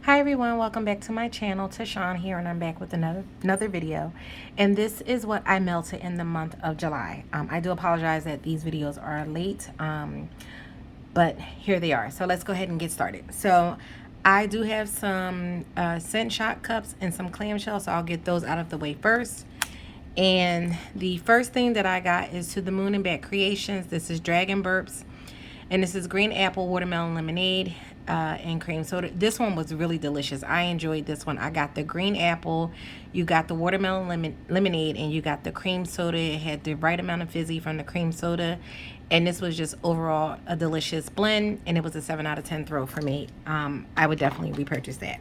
Hi everyone, welcome back to my channel. Tashawn here, and I'm back with another video. And this is what I melted in the month of July. I do apologize that these videos are late, but here they are. So let's go ahead and get started. So I do have some scent shot cups and some clamshells, so I'll get those out of the way first. And the first thing that I got is To the Moon and Back Creations. This is Dragon Burps, and this is green apple watermelon lemonade and cream soda. This one was really delicious. I enjoyed this one. I got the green apple, you got the watermelon lemonade, and you got the cream soda. It had the right amount of fizzy from the cream soda, and this was just overall a delicious blend, and it was a 7 out of 10 throw for me. I would definitely repurchase that.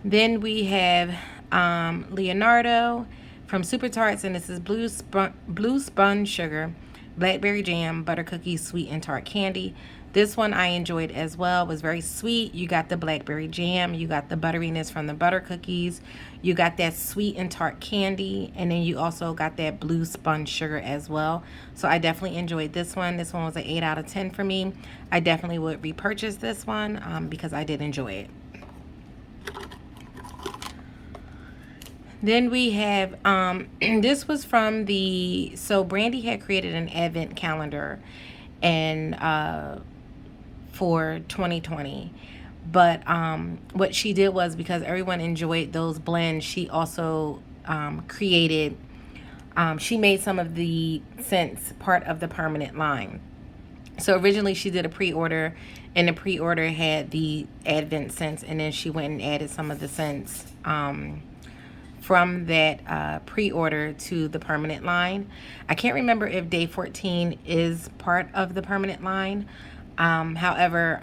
Then we have Leonardo from Super Tarts, and this is blue spun sugar, blackberry jam, butter cookies, sweet and tart candy. This one I enjoyed as well. It was very sweet. You got the blackberry jam, you got the butteriness from the butter cookies, you got that sweet and tart candy, and then you also got that blue spun sugar as well. So I definitely enjoyed this one. This one was an 8 out of 10 for me. I definitely would repurchase this one because I did enjoy it. Then we have, this was from so Brandy had created an advent calendar and for 2020. But what she did was, because everyone enjoyed those blends, she also created, she made some of the scents part of the permanent line. So originally she did a pre-order, and the pre-order had the advent scents, and then she went and added some of the scents from that pre-order to the permanent line. I can't remember if day 14 is part of the permanent line. However,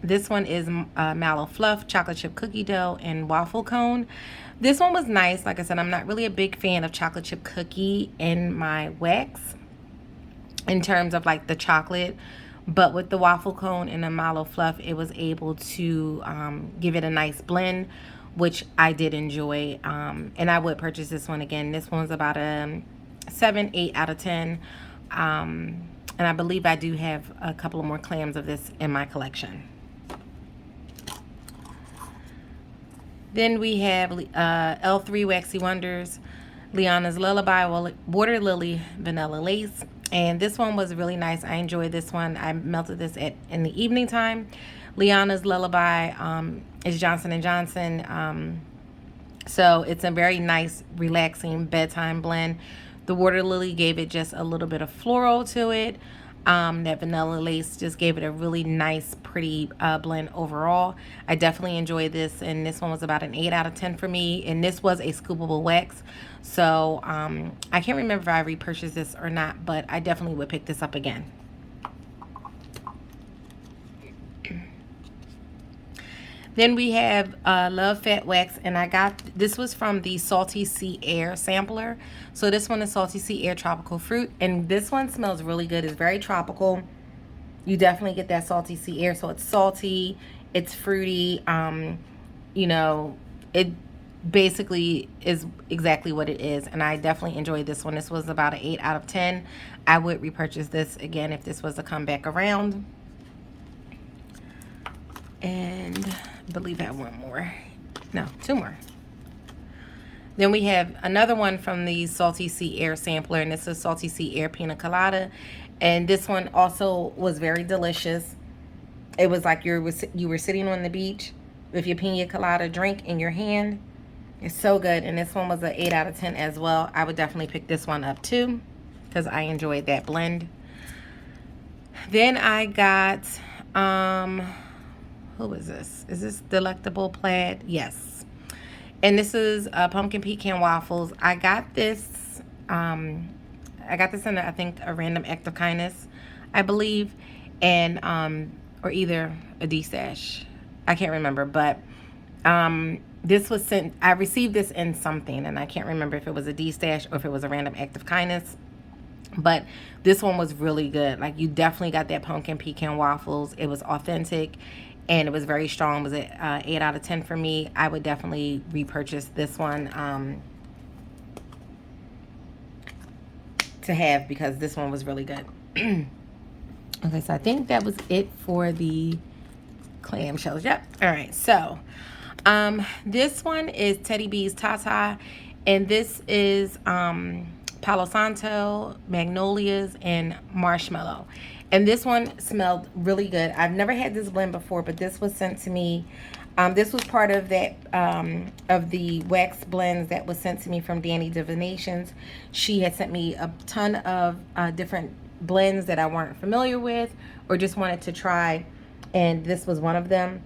this one is Mallow Fluff, chocolate chip cookie dough, and waffle cone. This one was nice. Like I said, I'm not really a big fan of chocolate chip cookie in my wax in terms of like the chocolate, but with the waffle cone and the Mallow Fluff, it was able to give it a nice blend, which I did enjoy, and I would purchase this one again. This one's about a 7-8 out of 10, and I believe I do have a couple of more clams of this in my collection. Then we have L3 Waxy Wonders, Liana's Lullaby Water Lily Vanilla Lace, and this one was really nice. I enjoyed this one. I melted this in the evening time. Liana's Lullaby is Johnson & Johnson. So it's a very nice, relaxing bedtime blend. The Water Lily gave it just a little bit of floral to it. That Vanilla Lace just gave it a really nice, pretty blend overall. I definitely enjoyed this, and this one was about an 8 out of 10 for me. And this was a scoopable wax. So I can't remember if I repurchased this or not, but I definitely would pick this up again. Then we have Love Fat Wax, and this was from the Salty Sea Air sampler. So this one is Salty Sea Air Tropical Fruit, and this one smells really good. It's very tropical. You definitely get that salty sea air. So it's salty, it's fruity. You know, it basically is exactly what it is, and I definitely enjoyed this one. This was about an 8 out of 10. I would repurchase this again if this was to come back around. And I believe I have one more. No, 2 more. Then we have another one from the Salty Sea Air sampler, and this is Salty Sea Air Pina Colada. And this one also was very delicious. It was like you were sitting on the beach with your pina colada drink in your hand. It's so good. And this one was an 8 out of 10 as well. I would definitely pick this one up too, because I enjoyed that blend. Then I got who is this? Is this Delectable Plaid? Yes. And this is Pumpkin Pecan Waffles. I got this in, I think, a random act of kindness, I believe. And, or either a D-stash. I can't remember. But this was sent, I received this in something. And I can't remember if it was a D-stash or if it was a random act of kindness. But this one was really good. Like, you definitely got that pumpkin pecan waffles. It was authentic, and it was very strong. It was an 8 out of 10 for me. I would definitely repurchase this one to have, because this one was really good. Okay, so I think that was it for the clamshells. Yep. All right. So, this one is Teddy B's Tata, and this is Palo Santo, Magnolias, and Marshmallow. And this one smelled really good. I've never had this blend before, but this was sent to me. This was part of that of the wax blends that was sent to me from Danny Divinations. She had sent me a ton of different blends that I weren't familiar with or just wanted to try, and this was one of them.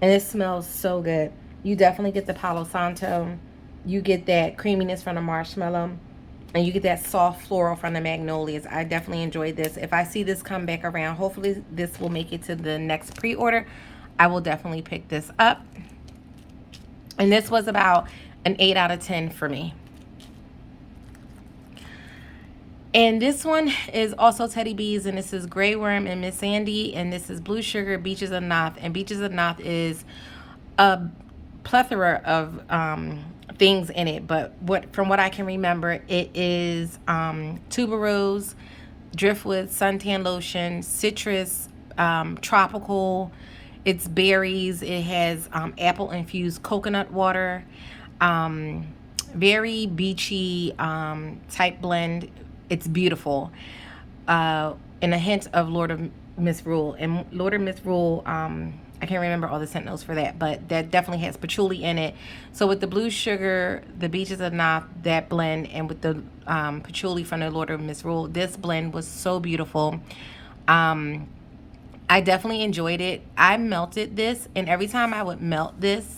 And it smells so good. You definitely get the Palo Santo. You get that creaminess from the marshmallow. And you get that soft floral from the magnolias. I definitely enjoyed this. If I see this come back around, hopefully this will make it to the next pre-order. I will definitely pick this up. And this was about an 8 out of 10 for me. And this one is also Teddy B's, and this is Grey Worm and Miss Sandy, and this is Blue Sugar, Beaches of Noth. And Beaches of Noth is a plethora of things in it, but from what I can remember, it is tuberose, driftwood, suntan lotion, citrus, tropical. It's berries. It has apple infused coconut water, very beachy type blend. It's beautiful, and a hint of Lord of Misrule. And Lord of Misrule, I can't remember all the scent notes for that, but that definitely has patchouli in it. So with the Blue Sugar, the Beaches of Noth, that blend, and with the patchouli from the Lord of Misrule, this blend was so beautiful. I definitely enjoyed it. I melted this, and every time I would melt this,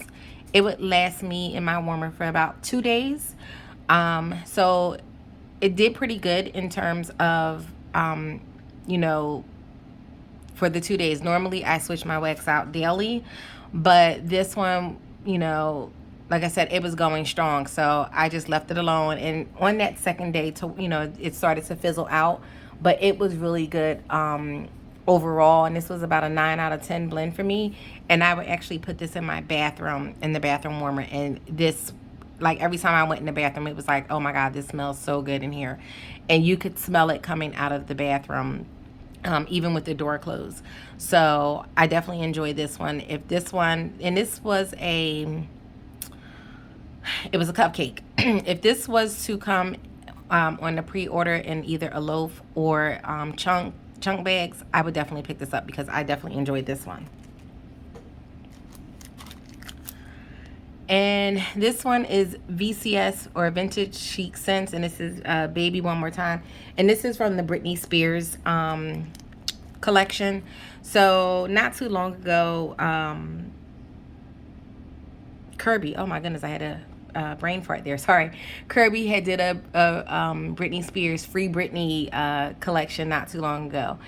it would last me in my warmer for about 2 days. So it did pretty good in terms of, you know, for the 2 days. Normally I switch my wax out daily, but this one, you know, like I said, it was going strong, so I just left it alone. And on that second day, it started to fizzle out, but it was really good overall. And this was about a 9 out of 10 blend for me. And I would actually put this in my bathroom, in the bathroom warmer, and this, like, every time I went in the bathroom, it was like, oh my God, this smells so good in here. And you could smell it coming out of the bathroom, even with the door closed. So I definitely enjoyed this one. If this one, and this was it was a cupcake. If this was to come on the pre-order in either a loaf or chunk bags, I would definitely pick this up because I definitely enjoyed this one. And this one is VCS, or Vintage Chic Scents, and this is Baby One More Time. And this is from the Britney Spears collection. So not too long ago, Kirby, oh my goodness, I had a brain fart there, sorry. Kirby had did a Britney Spears Free Britney collection not too long ago.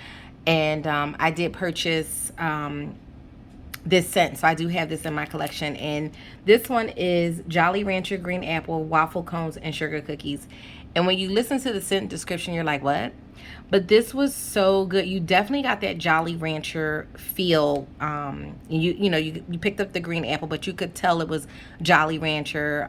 And I did purchase this scent, so I do have this in my collection. And this one is Jolly Rancher Green Apple, Waffle Cones, and Sugar Cookies. And when you listen to the scent description, you're like, what? But this was so good. You definitely got that Jolly Rancher feel. You picked up the green apple, but you could tell it was Jolly Rancher.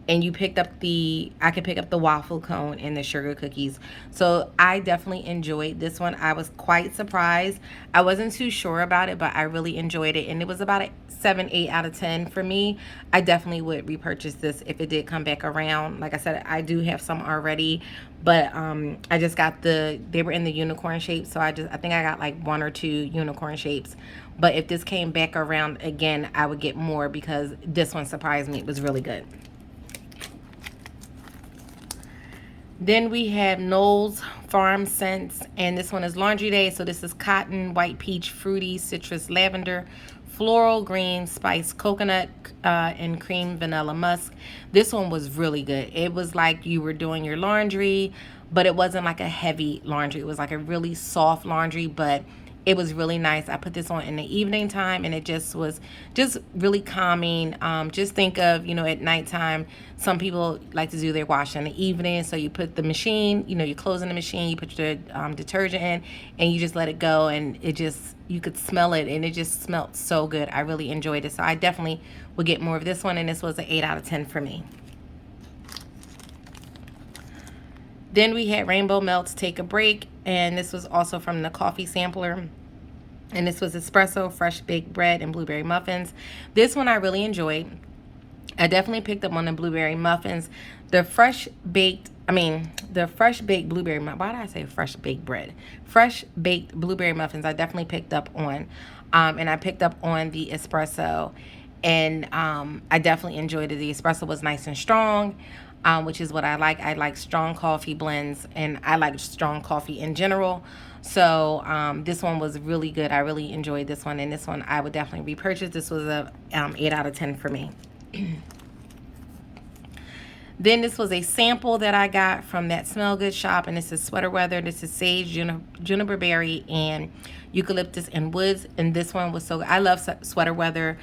And you picked up I could pick up the waffle cone and the sugar cookies. So I definitely enjoyed this one. I was quite surprised. I wasn't too sure about it, but I really enjoyed it. And it was about a 7, 8 out of 10 for me. I definitely would repurchase this if it did come back around. Like I said, I do have some already, but I just got they were in the unicorn shape. So I think I got like 1 or 2 unicorn shapes. But if this came back around again, I would get more because this one surprised me. It was really good. Then we have Knoll's Farm Scents, and this one is Laundry Day. So this is Cotton, White Peach, Fruity, Citrus, Lavender, Floral, Green, Spice, Coconut, and Cream, Vanilla, Musk. This one was really good. It was like you were doing your laundry, but it wasn't like a heavy laundry. It was like a really soft laundry, but it was really nice. I put this on in the evening time, and it just was just really calming. Just think of, at nighttime, some people like to do their washing in the evening. So you put the machine, you close in the machine, you put your detergent in, and you just let it go. And you could smell it, and it just smelled so good. I really enjoyed it. So I definitely would get more of this one, and this was an 8 out of 10 for me. Then we had Rainbow Melts Take a Break, and this was also from the Coffee Sampler. And this was espresso, fresh baked bread, and blueberry muffins. This one I really enjoyed. I definitely picked up on the blueberry muffins. The fresh baked, the fresh baked blueberry, why did I say fresh baked bread? Fresh baked blueberry muffins I definitely picked up on. And I picked up on the espresso. And I definitely enjoyed it. The espresso was nice and strong, which is what I like. I like strong coffee blends, and I like strong coffee in general. So this one was really good. I really enjoyed this one, and this one I would definitely repurchase. This was a 8 out of 10 for me. Then this was a sample that I got from that Smell Good shop, and this is Sweater Weather. This is sage, juniper berry, and eucalyptus and woods. And this one was so good. I love Sweater Weather.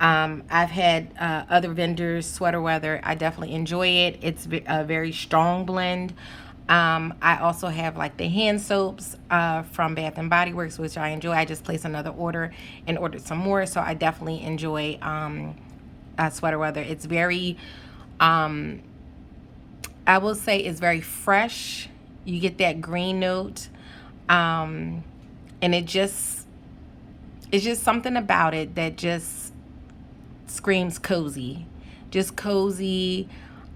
I've had other vendors Sweater Weather. I definitely enjoy it. It's a very strong blend. I also have like the hand soaps from Bath and Body Works, which I enjoy. I just placed another order and ordered some more, so I definitely enjoy Sweater Weather. It's very, I will say, it's very fresh. You get that green note, and it's just something about it that just screams cozy. Just cozy.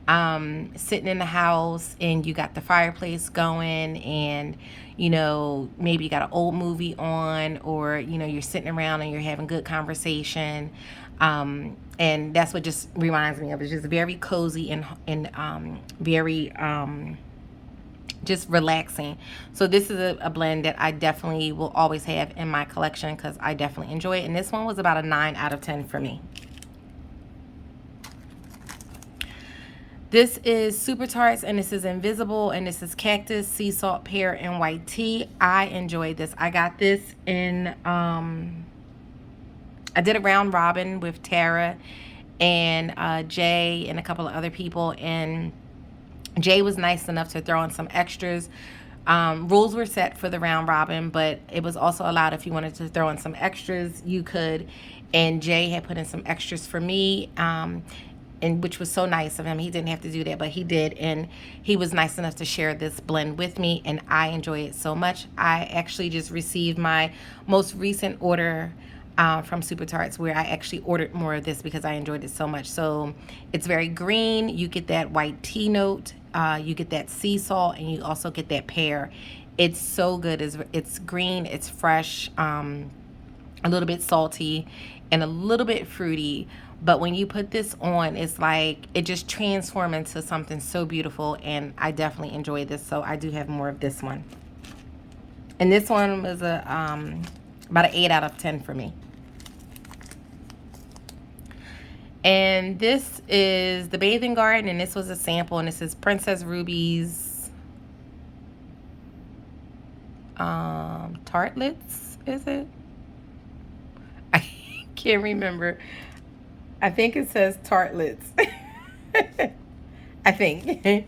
Sitting in the house and you got the fireplace going, and maybe you got an old movie on, or you're sitting around and you're having good conversation, and that's what just reminds me of. It's just very cozy and very just relaxing. So this is a blend that I definitely will always have in my collection because I definitely enjoy it. And this one was about a 9 out of 10 for me. This is Super Tarts, and this is Invisible, and this is Cactus, Sea Salt, Pear, and White Tea. I enjoyed this. I got this in, I did a round robin with Tara and Jay and a couple of other people, and Jay was nice enough to throw in some extras. Rules were set for the round robin, but it was also allowed if you wanted to throw in some extras, you could. And Jay had put in some extras for me, and which was so nice of him. He didn't have to do that, but he did, and he was nice enough to share this blend with me, and I enjoy it so much. I actually just received my most recent order from Super Tarts, where I actually ordered more of this because I enjoyed it so much. So it's very green. You get that white tea note, you get that sea salt, and you also get that pear. It's so good. It's green, it's fresh, a little bit salty, and a little bit fruity. But when you put this on, it's like it just transforms into something so beautiful, and I definitely enjoy this. So I do have more of this one. And this one was about an 8 out of 10 for me. And this is the Bathing Garden, and this was a sample, and this is Princess Ruby's tartlets, is it? I can't remember. I think it says tartlets. I think.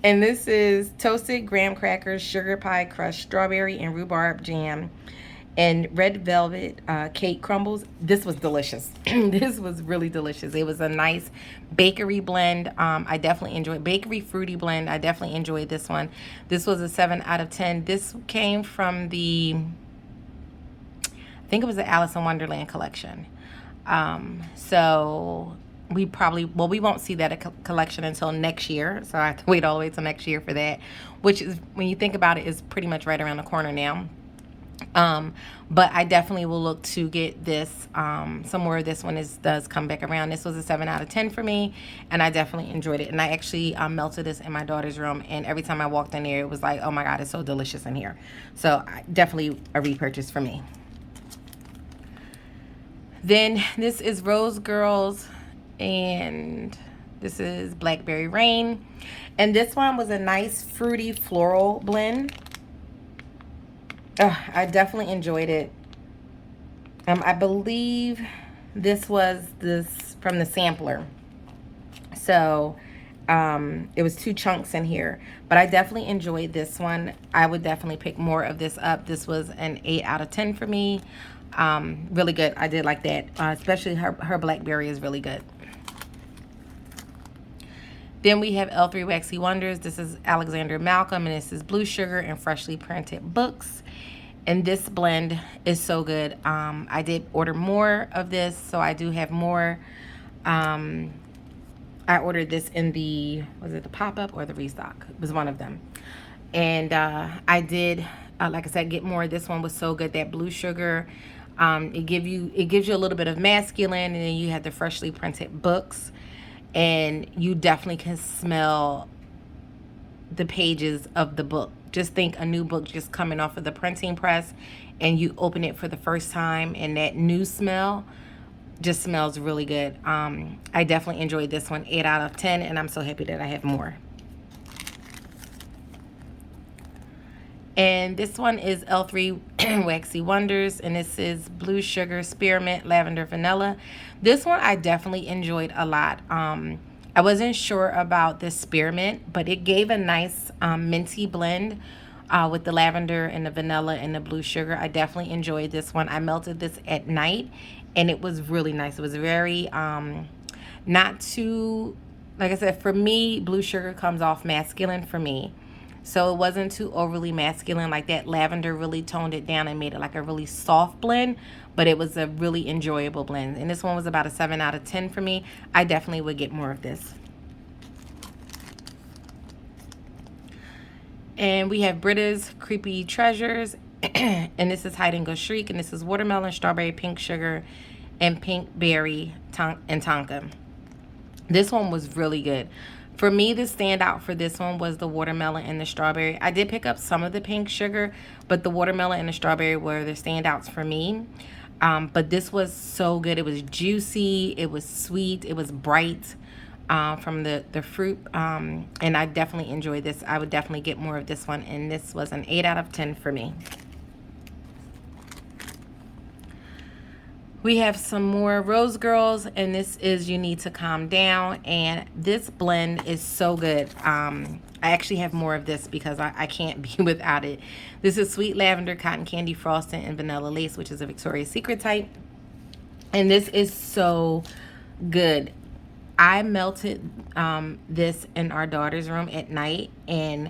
And this is toasted graham crackers, sugar pie crust, strawberry and rhubarb jam, and red velvet cake crumbles. This was delicious. This was really delicious. It was a nice bakery blend. I definitely enjoyed bakery fruity blend. I definitely enjoyed this one. This was a 7 out of 10. This came from I think it was the Alice in Wonderland collection. So we won't see that collection until next year. So I have to wait all the way till next year for that, which is, when you think about it, is pretty much right around the corner now. But I definitely will look to get this, some more of this when it does come back around. This was a 7 out of 10 for me, and I definitely enjoyed it. And I actually melted this in my daughter's room, and every time I walked in there, it was like, oh my God, it's so delicious in here. So definitely a repurchase for me. Then this is Rose Girls, and this is Blackberry Rain. And this one was a nice fruity floral blend. I definitely enjoyed it. I believe this was from the sampler. So it was 2 chunks in here, but I definitely enjoyed this one. I would definitely pick more of this up. This was an 8 out of 10 for me. Really good. I did like that. Especially her blackberry is really good. Then we have L3 Waxy Wonders. This is Alexander Malcolm, and this is Blue Sugar and Freshly Printed Books. And this blend is so good. I did order more of this, so I do have more. Um, I ordered this in the, was it the pop-up or the restock? It was one of them. And I did, like I said, get more. This one was so good. That blue sugar, it gives you a little bit of masculine, and then you have the freshly printed books, and you definitely can smell the pages of the book. Just think a new book just coming off of the printing press, and you open it for the first time, and that new smell just smells really good. I definitely enjoyed this one, 8 out of 10, and I'm so happy that I have more. And this one is L3 Waxy Wonders, and this is Blue Sugar, Spearmint, Lavender, Vanilla. This one I definitely enjoyed a lot. I wasn't sure about the spearmint, but it gave a nice minty blend with the lavender and the vanilla and the blue sugar. I definitely enjoyed this one. I melted this at night, and it was really nice. It was very not too, like I said, for me, blue sugar comes off masculine for me. So it wasn't too overly masculine. Like that lavender really toned it down and made it like a really soft blend, but it was a really enjoyable blend. And this one was about a 7 out of 10 for me. I definitely would get more of this. And we have Britta's Creepy Treasures. And this is Hide and Go Shriek. And this is watermelon, strawberry, pink sugar, and pink berry and tonka. This one was really good. For me, the standout for this one was the watermelon and the strawberry. I did pick up some of the pink sugar, but the watermelon and the strawberry were the standouts for me. But this was so good. It was juicy. It was sweet. It was bright from the fruit. And I definitely enjoyed this. I would definitely get more of this one. And this was an 8 out of 10 for me. We have some more Rose Girls, and this is You Need to Calm Down, and this blend is so good. I actually have more of this because I can't be without it. This is Sweet Lavender, Cotton Candy Frosting, and Vanilla Lace, which is a Victoria's Secret type. And this is so good. I melted this in our daughter's room at night, and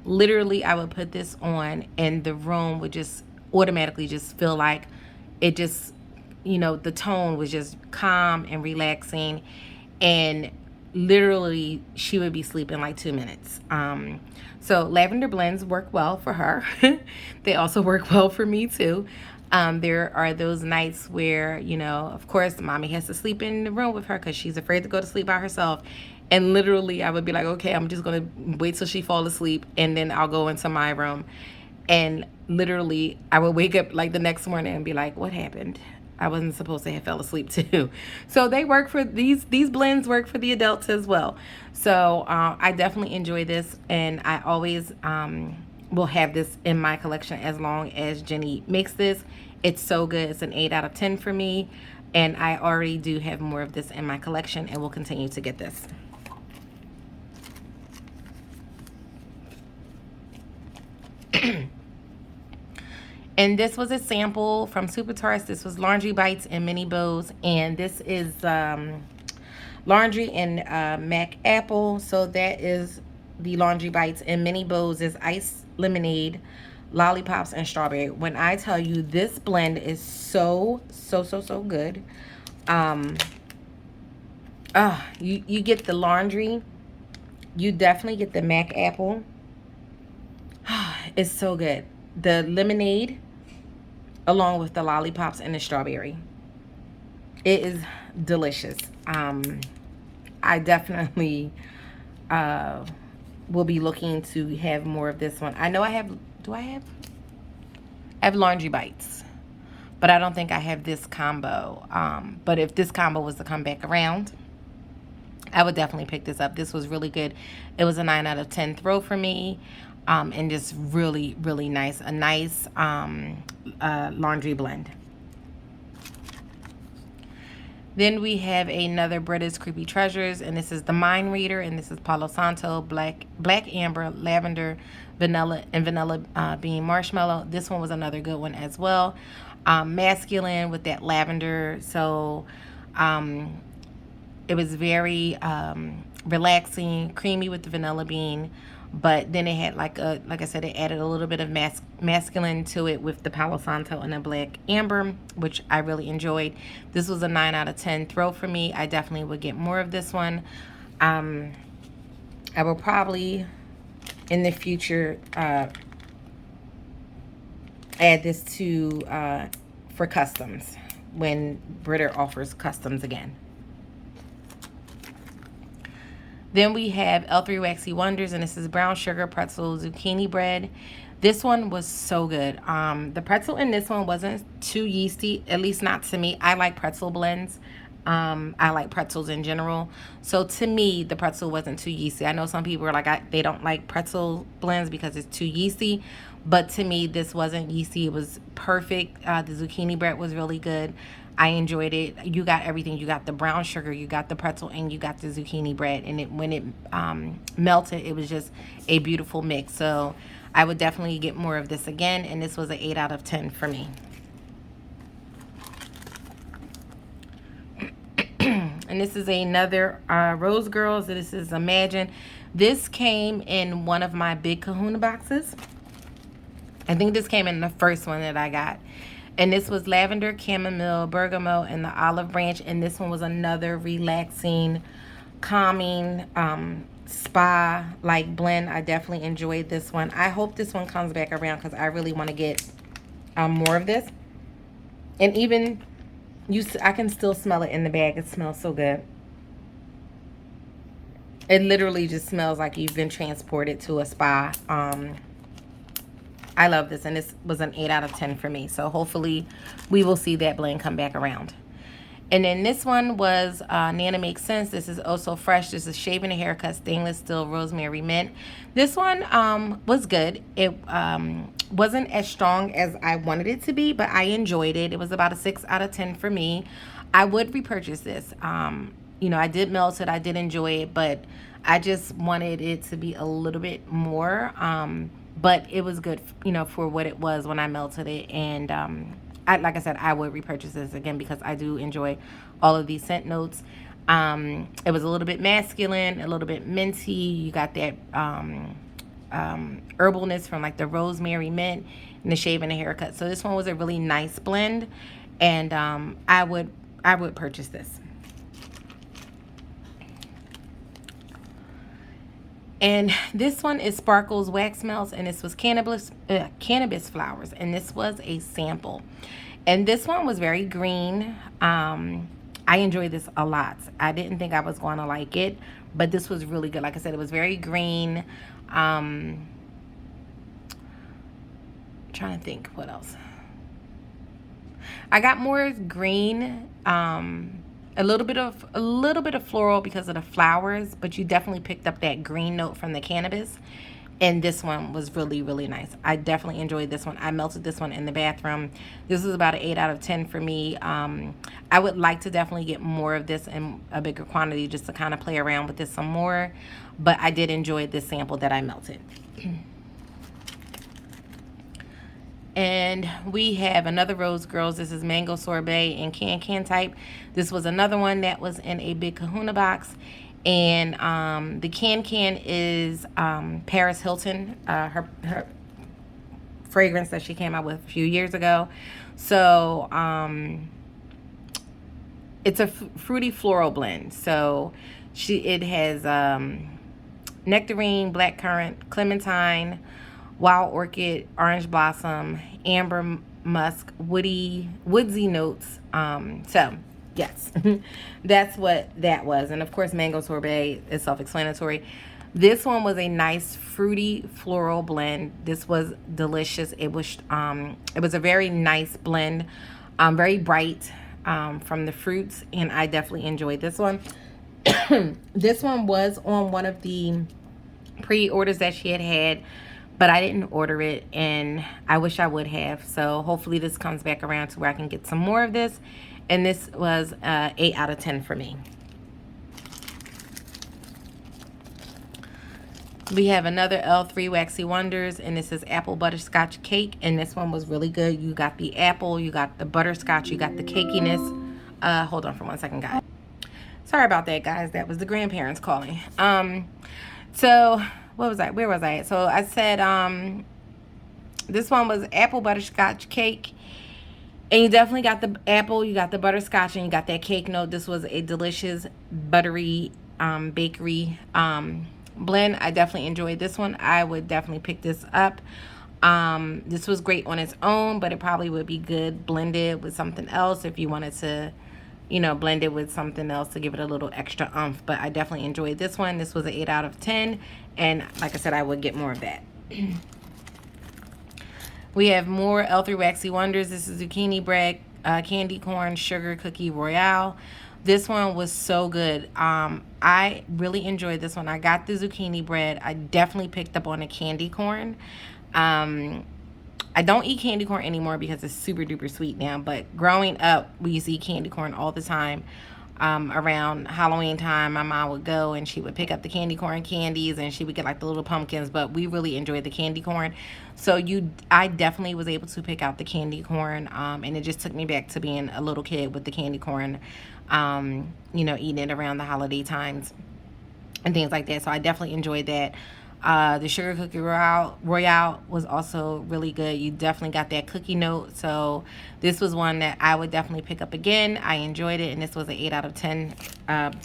literally I would put this on, and the room would just automatically just feel like it just, you know, the tone was just calm and relaxing, and literally she would be sleeping like 2 minutes. So lavender blends work well for her. They also work well for me too. There are those nights where, you know, of course mommy has to sleep in the room with her because she's afraid to go to sleep by herself, and literally I would be like, okay, I'm just gonna wait till she falls asleep, and then I'll go into my room. And literally I would wake up like the next morning and be like, what happened? I wasn't supposed to have fell asleep too. So they work for these blends work for the adults as well. So I definitely enjoy this, and I always will have this in my collection as long as Jenny makes this. It's so good. It's an 8 out of 10 for me, and I already do have more of this in my collection, and will continue to get this. And this was a sample from Super Tarts. This was Laundry Bites and Mini Bows. And this is Laundry and Mac Apple. So that is the Laundry Bites. And Mini Bows is Ice Lemonade, Lollipops, and Strawberry. When I tell you, this blend is so good. You get the laundry. You definitely get the Mac Apple. It's so good. The lemonade along with the lollipops and the strawberry. It is delicious. I definitely will be looking to have more of this one. I know I have, I have Laundry Bites, but I don't think I have this combo. But if this combo was to come back around, I would definitely pick this up. This was really good. It was a 9 out of 10 throw for me. And just really nice. A nice laundry blend. Then we have another Britta's Creepy Treasures, and this is the Mind Reader, and this is Palo Santo, Black Amber, Lavender, Vanilla, and Vanilla Bean Marshmallow. This one was another good one as well. Masculine with that lavender. So it was very relaxing, creamy with the vanilla bean, but then it had like I said, it added a little bit of masculine to it with the Palo Santo and the black amber, which I really enjoyed. This was a 9 out of 10 throw for me. I definitely would get more of this one. I will probably in the future add this to for customs when Britter offers customs again. Then we have L3 Waxy Wonders, and this is brown sugar pretzel zucchini bread. This one was so good. The pretzel in this one wasn't too yeasty, at least not to me. I like pretzel blends. I like pretzels in general. So to me, the pretzel wasn't too yeasty. I know some people are like, they don't like pretzel blends because it's too yeasty. But to me, this wasn't yeasty. It was perfect. The zucchini bread was really good. I enjoyed it. You got everything. You got the brown sugar, you got the pretzel, and you got the zucchini bread. And when it melted, it was just a beautiful mix. So I would definitely get more of this again. And this was an 8 out of 10 for me. And this is another Rose Girls. This is Imagine. This came in one of my big Kahuna boxes. I think this came in the first one that I got. And this was lavender, chamomile, bergamot, and the olive branch. And this one was another relaxing, calming, spa-like blend. I definitely enjoyed this one. I hope this one comes back around because I really want to get more of this. And even, I can still smell it in the bag. It smells so good. It literally just smells like you've been transported to a spa. I love this, and this was an 8 out of 10 for me. So hopefully we will see that blend come back around. And then this one was Nana Makes Sense. This is Oh So Fresh. This is Shaving a Haircut Stainless Steel Rosemary Mint. This one was good. It wasn't as strong as I wanted it to be, but I enjoyed it. It was about a 6 out of 10 for me. I would repurchase this. You know, I did melt it. I did enjoy it, but I just wanted it to be a little bit more. But it was good, you know, for what it was when I melted it. And like I said, I would repurchase this again because I do enjoy all of these scent notes. It was a little bit masculine, a little bit minty. You got that herbalness from like the rosemary mint and the shave and the haircut. So this one was a really nice blend, and I would purchase this. And this one is Sparkles Wax Melts, and this was cannabis flowers, and this was a sample. And this one was very green. I enjoyed this a lot. I didn't think I was going to like it, but this was really good. Like I said, it was very green. Trying to think what else. I got more green. A little bit of floral because of the flowers, but you definitely picked up that green note from the cannabis. And this one was really, really nice. I definitely enjoyed this one. I melted this one in the bathroom. This is about an 8 out of 10 for me. I would like to definitely get more of this in a bigger quantity just to kind of play around with this some more. But I did enjoy this sample that I melted. And we have another Rose Girls. This is Mango Sorbet and Can type. This was another one that was in a big Kahuna box. And the Can is Paris Hilton, her fragrance that she came out with a few years ago. So it's a fruity floral blend. So it has nectarine, blackcurrant, clementine, wild orchid, orange blossom, amber musk, woodsy notes. So yes, that's what that was. And of course, mango sorbet is self-explanatory. This one was a nice fruity floral blend. This was delicious. It was a very nice blend, very bright from the fruits, and I definitely enjoyed this one. This one was on one of the pre-orders that she had, but I didn't order it, and I wish I would have. So hopefully this comes back around to where I can get some more of this. And this was 8 out of 10 for me. We have another L3 Waxy Wonders, and this is apple butterscotch cake, and this one was really good. You got the apple, you got the butterscotch, you got the cakiness. Hold on for 1 second, guys. Sorry about that, guys. That was the grandparents calling. So what was I? Where was I at? So I said this one was apple butterscotch cake. And you definitely got the apple, you got the butterscotch, and you got that cake note. This was a delicious buttery bakery blend. I definitely enjoyed this one. I would definitely pick this up. This was great on its own, but it probably would be good blended with something else if you wanted to, you know, blend it with something else to give it a little extra umph. But I definitely enjoyed this one. This was an 8 out of 10. And like I said, I would get more of that. We have more L3 Waxy Wonders. This is zucchini bread, candy corn, sugar cookie royale. This one was so good. I really enjoyed this one. I got the zucchini bread. I definitely picked up on the candy corn. I don't eat candy corn anymore because it's super duper sweet now. But growing up, we used to eat candy corn all the time. Around Halloween time, my mom would go and she would pick up the candy corn candies and she would get like the little pumpkins, but we really enjoyed the candy corn. So I definitely was able to pick out the candy corn, and it just took me back to being a little kid with the candy corn, you know, eating it around the holiday times and things like that. So I definitely enjoyed that. The sugar cookie royale was also really good. You definitely got that cookie note. So this was one that I would definitely pick up again. I enjoyed it, and this was an 8 out of 10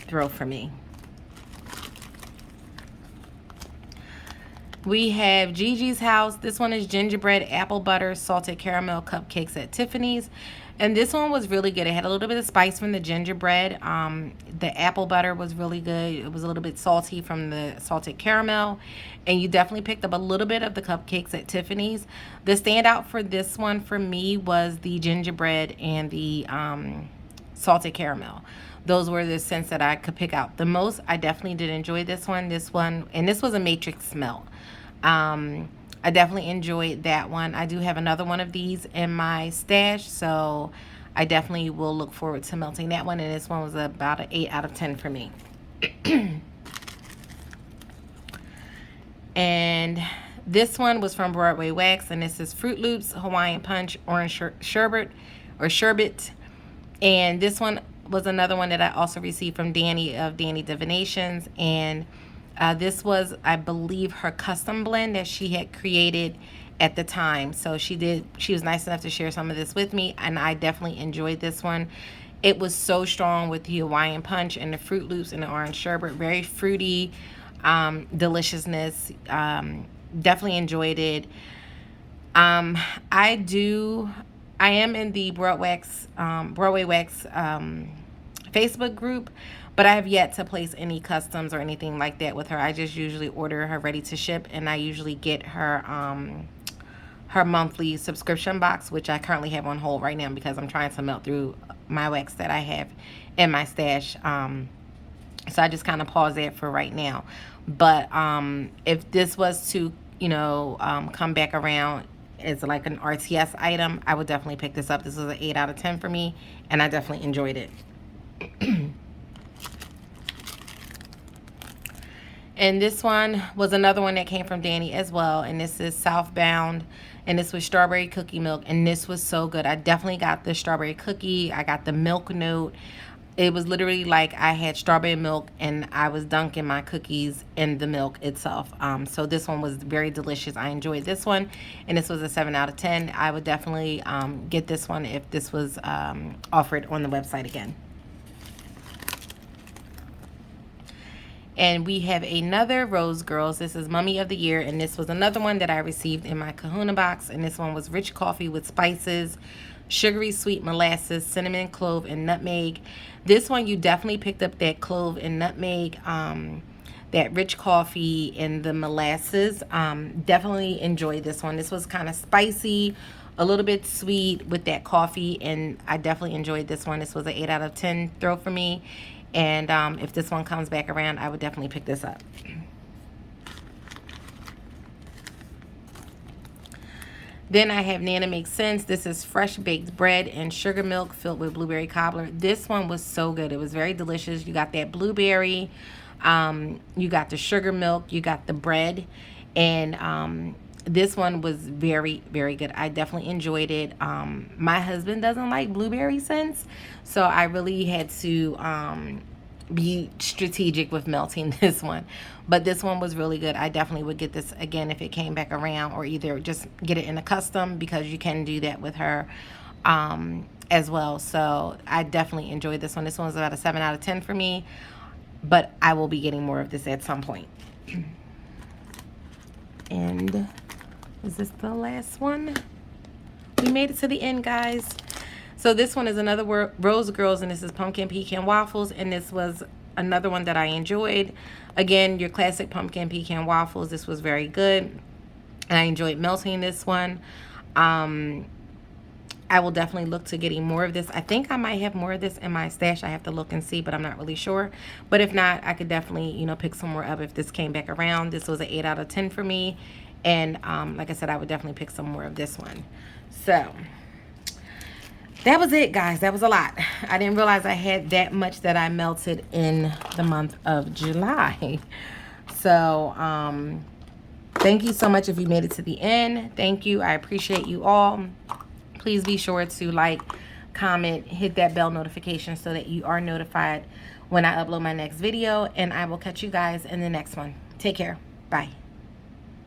throw for me. We have Gigi's House. This one is gingerbread, apple butter, salted caramel cupcakes at Tiffany's. And this one was really good. It had a little bit of spice from the gingerbread. The apple butter was really good. It was a little bit salty from the salted caramel. And you definitely picked up a little bit of the cupcakes at Tiffany's. The standout for this one for me was the gingerbread and the salted caramel. Those were the scents that I could pick out the most. I definitely did enjoy this one. And this was a matrix melt. I definitely enjoyed that one. I do have another one of these in my stash, so I definitely will look forward to melting that one. And this one was about an 8 out of 10 for me. And this one was from Broadway Wax, and this is Fruit Loops, Hawaiian Punch, Orange Sherbet. And this one was another one that I also received from Danny of Danny Divinations. And this was, I believe, her custom blend that she had created at the time. So she was nice enough to share some of this with me, and I definitely enjoyed this one. It was so strong with the Hawaiian Punch and the Fruit Loops and the Orange Sherbet. Very fruity deliciousness. Definitely enjoyed it. I am in the Broadway Wax Facebook group, but I have yet to place any customs or anything like that with her. I just usually order her ready to ship, and I usually get her her monthly subscription box, which I currently have on hold right now because I'm trying to melt through my wax that I have in my stash. So I just kind of pause that for right now. But if this was to, you know, come back around as like an RTS item, I would definitely pick this up. This was an 8 out of 10 for me, and I definitely enjoyed it. And this one was another one that came from Danny as well. And this is Southbound. And this was strawberry cookie milk. And this was so good. I definitely got the strawberry cookie. I got the milk note. It was literally like I had strawberry milk and I was dunking my cookies in the milk itself. So this one was very delicious. I enjoyed this one. And this was a 7 out of 10. I would definitely get this one if this was offered on the website again. And we have another Rose Girls. This is Mummy of the Year. And this was another one that I received in my Kahuna box. And this one was rich coffee with spices, sugary sweet molasses, cinnamon, clove, and nutmeg. This one, you definitely picked up that clove and nutmeg, that rich coffee and the molasses. Definitely enjoyed this one. This was kind of spicy, a little bit sweet with that coffee. And I definitely enjoyed this one. This was an 8 out of 10 throw for me. And if this one comes back around, I would definitely pick this up. Then I have Nana Makes Sense. This is fresh baked bread and sugar milk filled with blueberry cobbler. This one was so good. It was very delicious. You got that blueberry, you got the sugar milk, you got the bread, and this one was very, very good. I definitely enjoyed it. My husband doesn't like blueberry scents, so I really had to be strategic with melting this one. But this one was really good. I definitely would get this again if it came back around, or either just get it in a custom, because you can do that with her as well. So I definitely enjoyed this one. This one's about a 7 out of 10 for me, but I will be getting more of this at some point. And is this the last one? We made it to the end, guys. So this one is another Rose Girls, and this is pumpkin pecan waffles, and this was another one that I enjoyed. Again, your classic pumpkin pecan waffles. This was very good, and I enjoyed melting this one. I will definitely look to getting more of this. I think I might have more of this in my stash. I have to look and see, but I'm not really sure. But if not, I could definitely, you know, pick some more up if this came back around. This was an 8 out of 10 for me. And like I said, I would definitely pick some more of this one. So that was it, guys. That was a lot. I didn't realize I had that much that I melted in the month of July. So thank you so much if you made it to the end. Thank you. I appreciate you all. Please be sure to like, comment, hit that bell notification so that you are notified when I upload my next video. And I will catch you guys in the next one. Take care. Bye.